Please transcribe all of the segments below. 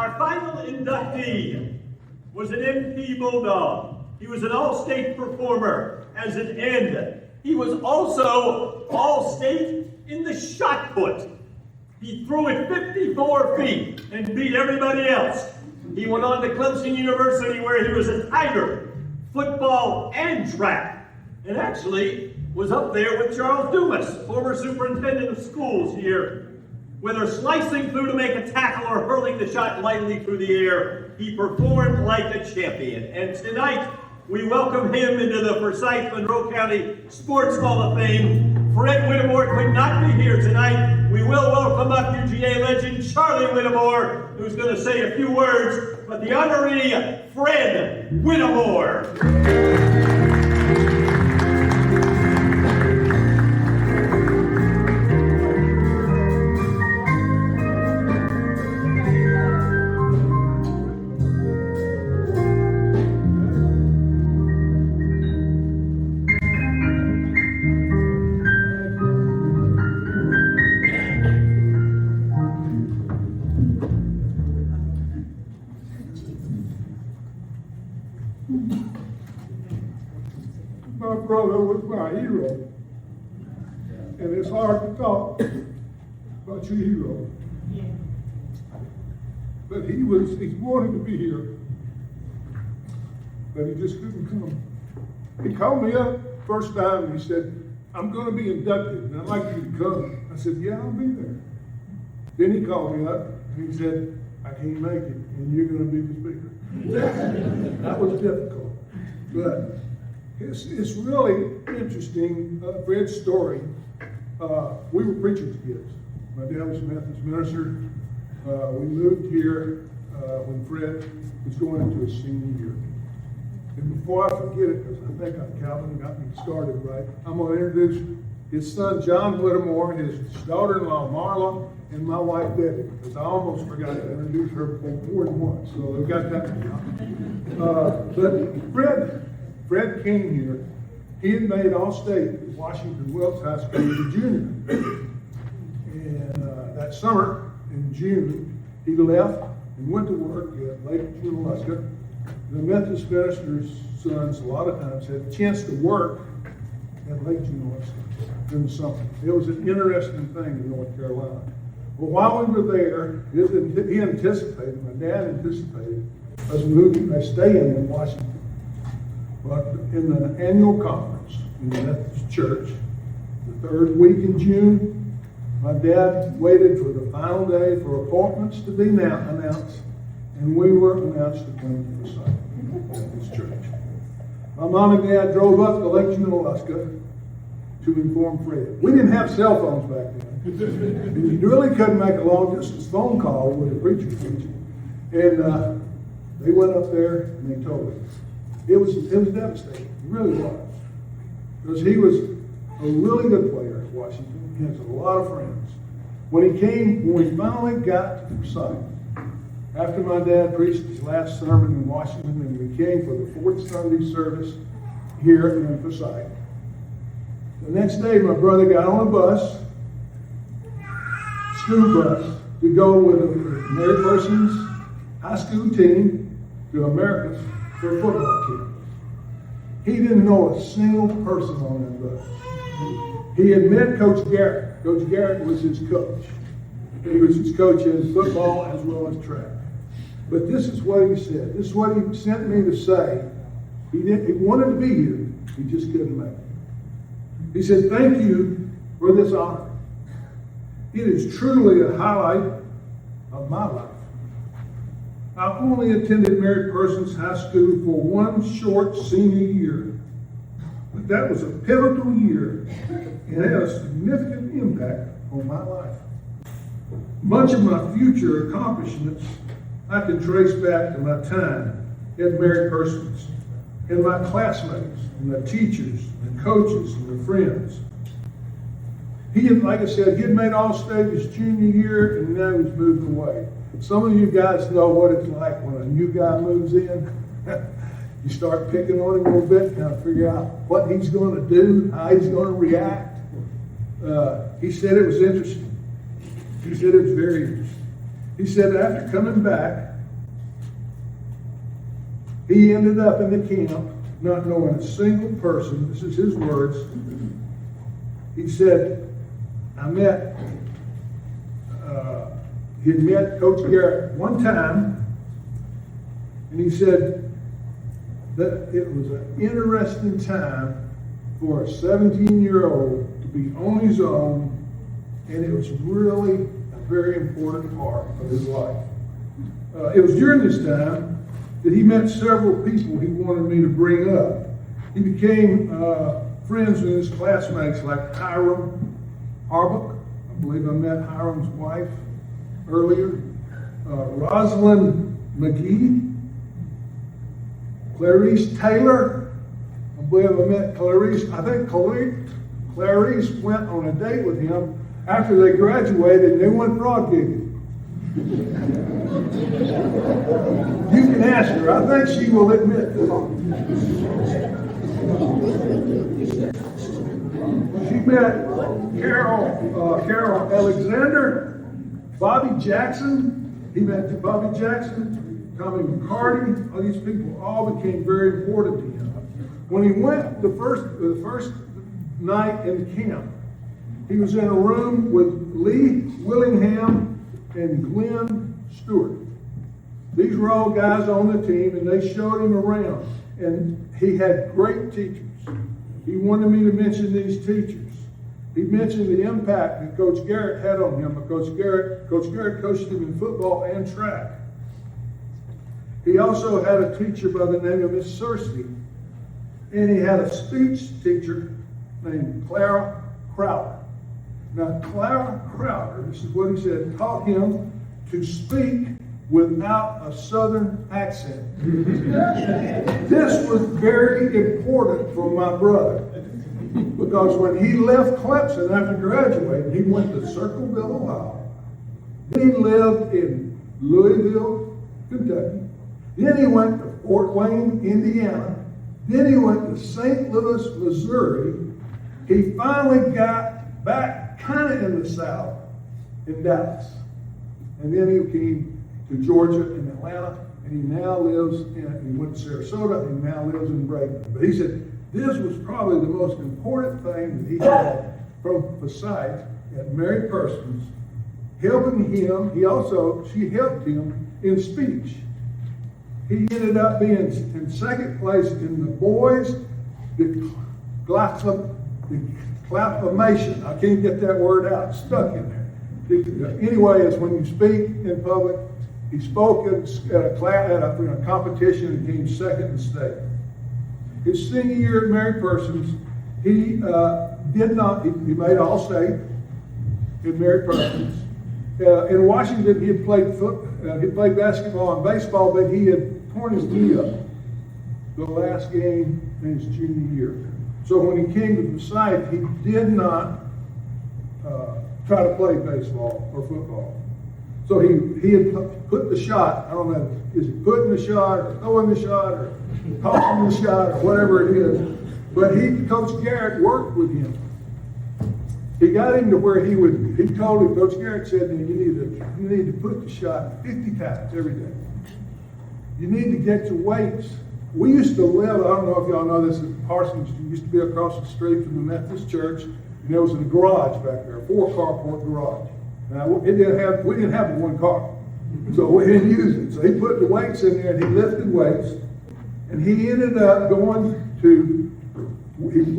Our final inductee was an MP Bulldog. He was an all-state performer as an end. He was also all-state in the shot put. He threw it 54 feet and beat everybody else. He went on to Clemson University where he was a Tiger, football and track, and actually was up there with Charles Dumas, former superintendent of schools here. Whether slicing through to make a tackle or hurling the shot lightly through the air, he performed like a champion. And tonight, we welcome him into the Forsyth Monroe County Sports Hall of Fame. Fred Whittemore could not be here tonight. We will welcome up UGA legend Charlie Whittemore, who's going to say a few words, but the honoree, Fred Whittemore. My brother was my hero, and it's hard to talk about your hero. But he wanted to be here, but he just couldn't come. He called me up first time and he said, "I'm going to be inducted and I'd like you to come." I said, "Yeah, I'll be there." Then he called me up and he said, "I can't make it and you're going to be the speaker." That was difficult, but it's really interesting, Fred's story. We were preacher's kids. My dad was a Methodist minister. We moved here when Fred was going into his senior year. And before I forget it, because I think Calvin got me started right, I'm going to introduce his son John Whittemore, his daughter-in-law Marla, and my wife Debbie, because I almost forgot to introduce her more than once. So we got that. But Fred came here. He had made All-State at Washington Wells High School as a junior. And that summer, in June, he left and went to work at Lake Junaluska. The Methodist minister's sons a lot of times had a chance to work at Lake Junaluska in the summer. It was an interesting thing in North Carolina. Well, while we were there, he anticipated, my dad anticipated, us staying in Washington. But in the annual conference in the Methodist Church, the third week in June, my dad waited for the final day for appointments to be announced, and we were announced to come to the site Methodist Church. My mom and dad drove up to Lake Junaluska to inform Fred. We didn't have cell phones back then. And you really couldn't make a long distance phone call with a preacher preaching. And they went up there and they told him. It was devastating. It really was. Because he was a really good player at Washington. He has a lot of friends. When we finally got to Forsyth, after my dad preached his last sermon in Washington, and we came for the fourth Sunday service here in Forsyth, the next day my brother got on a bus, school bus, to go with a married person's high school team to Americus for a football camp. He didn't know a single person on that bus. He had met Coach Garrett. Coach Garrett was his coach. He was his coach in football as well as track. But this is what he said. This is what he sent me to say. He wanted to be here. He just couldn't make it. He said, "Thank you for this honor. It is truly a highlight of my life. I only attended Married Persons High School for one short senior year, but that was a pivotal year and had a significant impact on my life. Much of my future accomplishments I can trace back to my time at Married Persons and my classmates and the teachers and coaches and the friends. He had, like I said, he had made All-State his junior year and now he's moved away. Some of you guys know what it's like when a new guy moves in. You start picking on him a little bit, kind of figure out what he's going to do, how he's going to react. He said it was interesting. He said it was very interesting. He said after coming back He ended up in the camp not knowing a single person. This is his words. He said, he had met Coach Garrett one time, and he said that it was an interesting time for a 17-year-old to be on his own, and it was really a very important part of his life. It was during this time that he met several people he wanted me to bring up. He became friends with his classmates like Hiram Harbuck. I believe I met Hiram's wife earlier. Rosalind McGee. Clarice Taylor. I believe I met Clarice. I think Clarice went on a date with him after they graduated and they went frog gigging. You can ask her. I think she will admit that. She met Carol Alexander, Bobby Jackson. He met Bobby Jackson, Tommy McCarty. All these people all became very important to him. When he went the first night in camp, he was in a room with Lee Willingham and Glenn Stewart. These were all guys on the team, and they showed him around. And he had great teachers. He wanted me to mention these teachers. He mentioned the impact that Coach Garrett had on him. Coach Garrett coached him in football and track. He also had a teacher by the name of Miss Cersei, and he had a speech teacher named Clara Crowder. Now, Clara Crowder, this is what he said, taught him to speak without a southern accent. This was very important for my brother, because when he left Clemson after graduating, he went to Circleville, Ohio. Then he lived in Louisville, Kentucky. Then he went to Fort Wayne, Indiana. Then he went to St. Louis, Missouri. He finally got back kind of in the South, in Dallas. And then he came to Georgia and Atlanta, and he now lives he went to Sarasota, and now lives in Bradenton. But he said this was probably the most important thing that he had from Forsyth at Mary Persons, helping him. She helped him in speech. He ended up being in second place in the boys' declamation. I can't get that word out. It's stuck in there. Anyway, it's when you speak in public. He spoke at a competition and came second in state. His senior year at Mary Persons, he made All-State in Mary Persons. In Washington, he had played basketball and baseball, but he had torn his knee up the last game in his junior year. So when he came to Forsyth, he did not try to play baseball or football. So he had put the shot. I don't know, is he putting the shot or throwing the shot or tossing the shot or whatever it is. But Coach Garrett worked with him. He got him to where he told him, Coach Garrett said, you need to put the shot 50 times every day. You need to get your weights. We used to live, I don't know if y'all know this, Parsons used to be across the street from the Methodist church, and there was a garage back there, a 4-carport garage. Now, we didn't have one car, so we didn't use it. So he put the weights in there, and he lifted weights, and he ended up he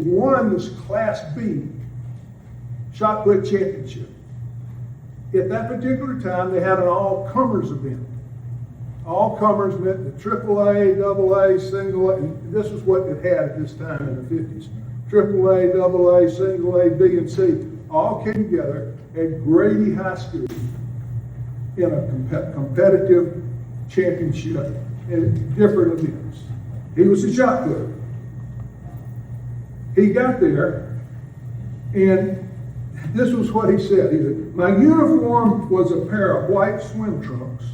won this Class B shot put championship. At that particular time, they had an all-comers event. All-comers meant the AAA, AA, single A, and this was what it had at this time in the 50s. AAA, AA, single A, B, and C all came together at Grady High School in a competitive championship in different events. He was a shot putter. He got there, and this was what he said. He said, my uniform was a pair of white swim trunks,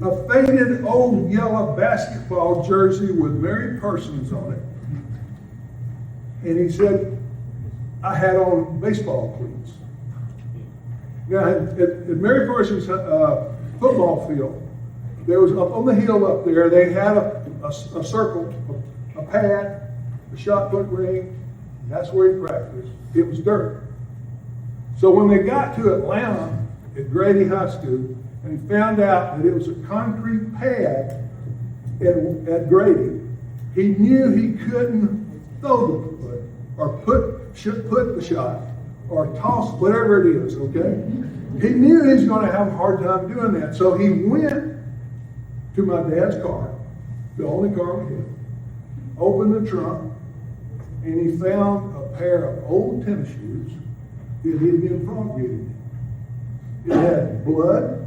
a faded old yellow basketball jersey with Mary Persons on it. And he said, I had on baseball cleats. Now, at Mary Persons football field, There was up on the hill up there, they had a circle, a pad, a shot put ring. That's where he practiced. It was dirt. So when they got to Atlanta at Grady High School, and he found out that it was a concrete pad at Grady, he knew he couldn't throw the foot or put the shot or toss whatever it is, okay? He knew he was going to have a hard time doing that. So he went to my dad's car, the only car we had, opened the trunk, and he found a pair of old tennis shoes that he had been frog getting. It had blood,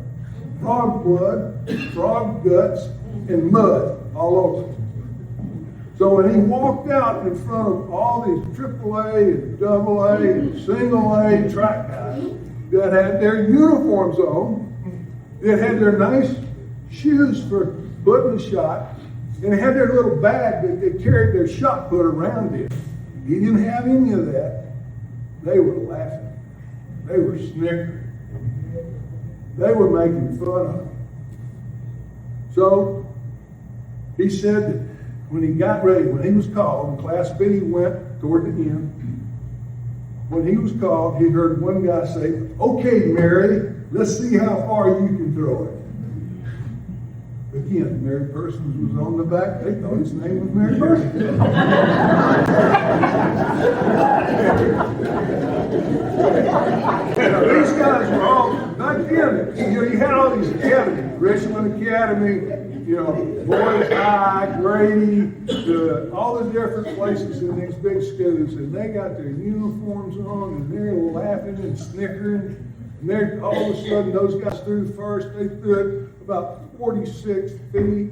frog guts, and mud all over it. So when he walked out in front of all these AAA and AA and single A track guys that had their uniforms on, that had their nice shoes for putting the shot, and they had their little bag that they carried their shot put around it. He didn't have any of that. They were laughing. They were snickering. They were making fun of him. So he said that when he got ready, when he was called, and Class B went toward the end, when he was called, he heard one guy say, "Okay, Mary, let's see how far you can throw it." Again, Mary Persons was on the back. They thought his name was Mary Persons. These guys were all, back then, you had all these academies, Richmond Academy, Boys High, Grady, all the different places in these big schools, and they got their uniforms on, and they're laughing and snickering, and they're all of a sudden, those guys threw first. They threw it about 46 feet.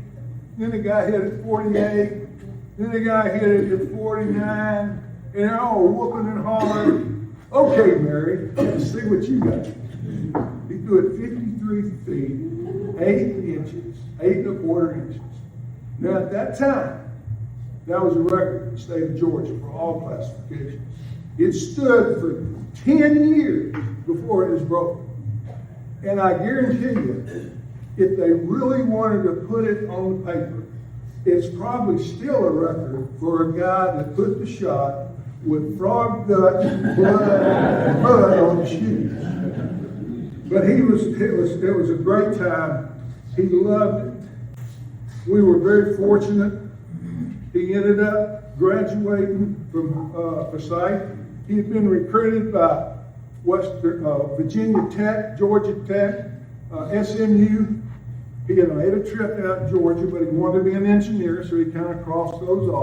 Then the guy hit it 48. Then the guy hit it at 49. And they're all whooping and hollering. "Okay, Mary, let's see what you got." He threw it 53 feet, 8 inches, 8 1/4 inches. Now at that time, that was a record in the state of Georgia for all classifications. It stood for 10 years before it was broken. And I guarantee you, if they really wanted to put it on the paper, it's probably still a record for a guy that put the shot with frog guts, blood, and mud on his shoes. But it was a great time. He loved it. We were very fortunate. He ended up graduating from Forsyth. He had been recruited by Virginia Tech, Georgia Tech, SMU. He had made a trip out to Georgia, but he wanted to be an engineer, so he kind of crossed the Georgia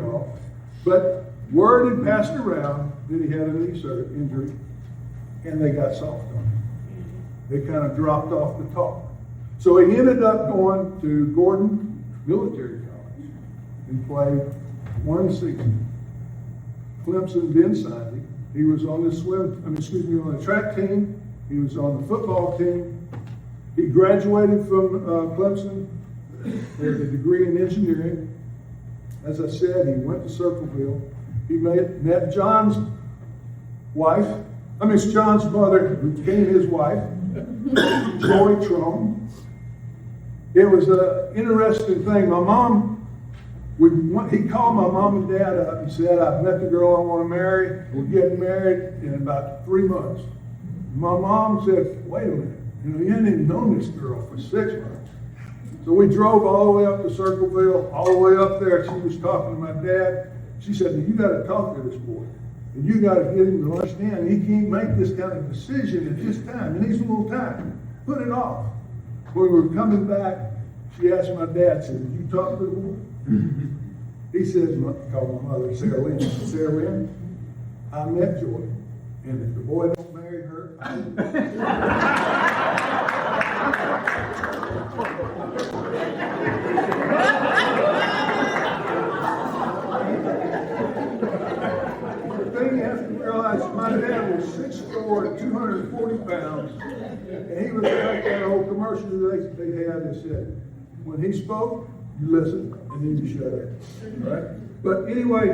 off. But word had passed around that he had a knee injury, and they got soft on him. They kind of dropped off the top. So he ended up going to Gordon Military College and played 1 season. Clemson then signed him. He was on the on the track team. He was on the football team. He graduated from Clemson with a degree in engineering. As I said, he went to Circleville. He met John's mother, who became his wife, Joy Trone. It was an interesting thing. My mom he called my mom and dad up and said, "I've met the girl I want to marry. We're getting married in about 3 months." My mom said, "Wait a minute. You hadn't even known this girl for 6 months." So we drove all the way up to Circleville, all the way up there. She was talking to my dad. She said, "You got to talk to this boy. And you got to get him to understand he can't make this kind of decision at this time. He needs a little time. Put it off." When we were coming back, she asked my dad, said, "Did you talk to the boy?" He said, called my mother, Sarah Lynn. She said, "Sarah Lynn, I met Joy. And if the boy don't marry her, I will." The thing you have to realize, my dad was 6'4", 240 pounds, and he was like that old commercial that they had that said, when he spoke, you listen, and then you shut up. Right? But anyway,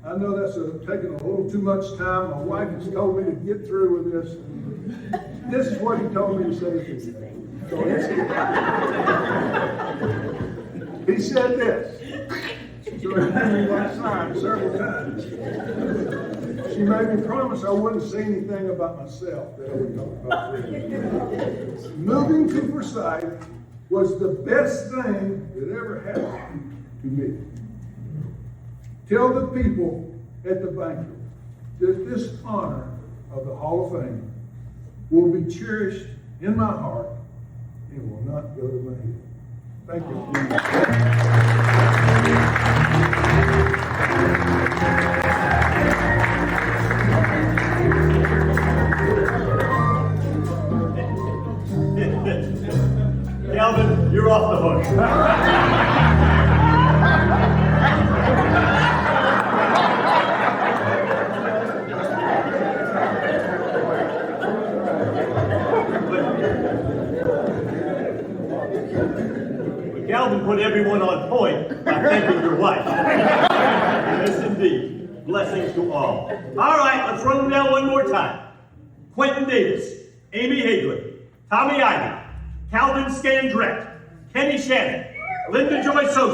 I know that's taking a little too much time. My wife has told me to get through with this. This is what he told me to say to you. So he said this. So he gave me that sign several times. She made me promise I wouldn't say anything about myself, that I would talk about friends. Moving to Forsyth was the best thing that ever happened to me. Tell the people at the banquet that this honor of the Hall of Fame will be cherished in my heart and will not go to my head. Thank you. Calvin, you're off the hook. Calvin put everyone on point by thanking your wife. Yes, indeed. Blessings to all. All right, let's run them down one more time. Quentin Davis, Amy Hagley, Tommy Ivey, Calvin Scandrett, Kenny Shannon, Linda Joy Sosa,